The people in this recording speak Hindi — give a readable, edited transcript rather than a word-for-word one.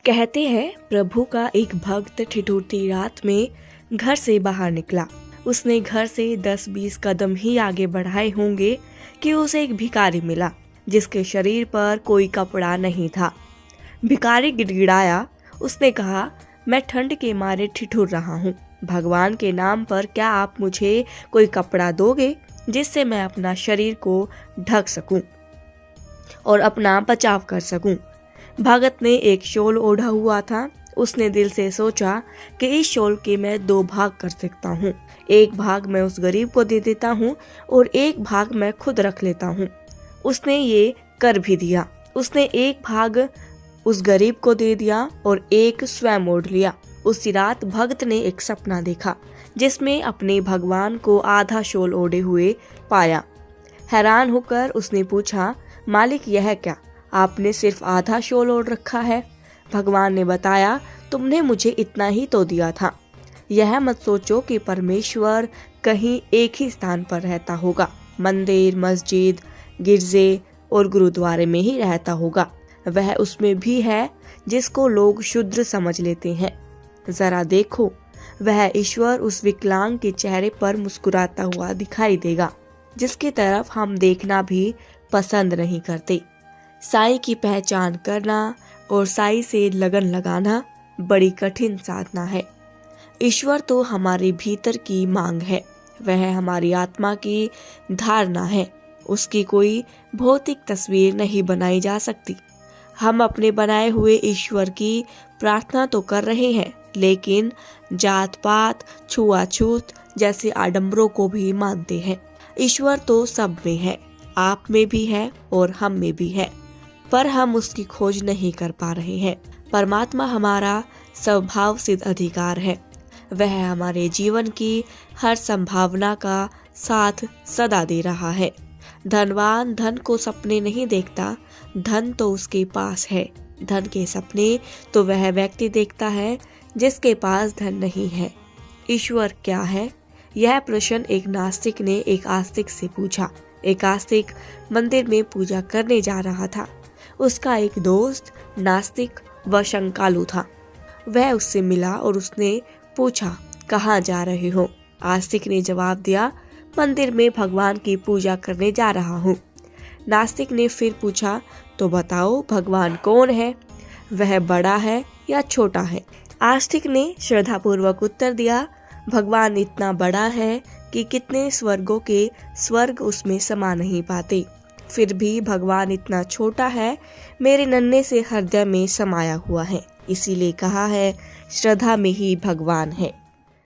कहते हैं प्रभु का एक भक्त ठिठुरती रात में घर से बाहर निकला। उसने घर से 10-20 कदम ही आगे बढ़ाए होंगे कि उसे एक भिखारी मिला जिसके शरीर पर कोई कपड़ा नहीं था। भिखारी गिड़गिड़ाया। उसने कहा, मैं ठंड के मारे ठिठुर रहा हूँ। भगवान के नाम पर क्या आप मुझे कोई कपड़ा दोगे जिससे मैं अपना शरीर को ढक सकूं और अपना बचाव कर सकूं। भगत ने एक शॉल ओढ़ा हुआ था। उसने दिल से सोचा कि इस शॉल के मैं 2 भाग कर सकता हूँ। एक भाग मैं उस गरीब को दे देता हूँ और एक भाग मैं खुद रख लेता हूँ। उसने ये कर भी दिया। उसने एक भाग उस गरीब को दे दिया और एक स्वयं ओढ़ लिया। उसी रात भगत ने एक सपना देखा जिसमें अपने भगवान को आधा शॉल ओढ़े हुए पाया। हैरान होकर उसने पूछा, मालिक यह क्या, आपने सिर्फ आधा शॉल ओढ़ रखा है। भगवान ने बताया, तुमने मुझे इतना ही तो दिया था। यह मत सोचो कि परमेश्वर कहीं एक ही स्थान पर रहता होगा। मंदिर, मस्जिद, गिरजे और गुरुद्वारे में ही रहता होगा। वह उसमें भी है जिसको लोग शुद्र समझ लेते हैं। जरा देखो, वह ईश्वर उस विकलांग के चेहरे पर मुस्कुराता हुआ दिखाई देगा जिसकी तरफ हम देखना भी पसंद नहीं करते। साईं की पहचान करना और साईं से लगन लगाना बड़ी कठिन साधना है। ईश्वर तो हमारे भीतर की मांग है, वह हमारी आत्मा की धारणा है। उसकी कोई भौतिक तस्वीर नहीं बनाई जा सकती। हम अपने बनाए हुए ईश्वर की प्रार्थना तो कर रहे हैं, लेकिन जात पात, छुआछूत जैसे आडंबरों को भी मानते हैं। ईश्वर तो सब में है, आप में भी है और हम में भी है, पर हम उसकी खोज नहीं कर पा रहे हैं। परमात्मा हमारा स्वभाव सिद्ध अधिकार है। वह हमारे जीवन की हर संभावना का साथ सदा दे रहा है। धनवान धन को सपने नहीं देखता, धन तो उसके पास है। धन के सपने तो वह व्यक्ति देखता है जिसके पास धन नहीं है। ईश्वर क्या है? यह प्रश्न एक नास्तिक ने एक आस्तिक से पूछा। एक आस्तिक मंदिर में पूजा करने जा रहा था। उसका एक दोस्त नास्तिक व शंकालु था। वह उससे मिला और उसने पूछा, कहाँ जा रहे हो? आस्तिक ने जवाब दिया, मंदिर में भगवान की पूजा करने जा रहा हूँ। नास्तिक ने फिर पूछा, तो बताओ भगवान कौन है? वह बड़ा है या छोटा है? आस्तिक ने श्रद्धापूर्वक उत्तर दिया, भगवान इतना बड़ा है कि कितने स्वर्गों के स्वर्ग उसमें समा नहीं पाते। फिर भी भगवान इतना छोटा है, मेरे नन्हे से हृदय में समाया हुआ है। इसीलिए कहा है, श्रद्धा में ही भगवान है।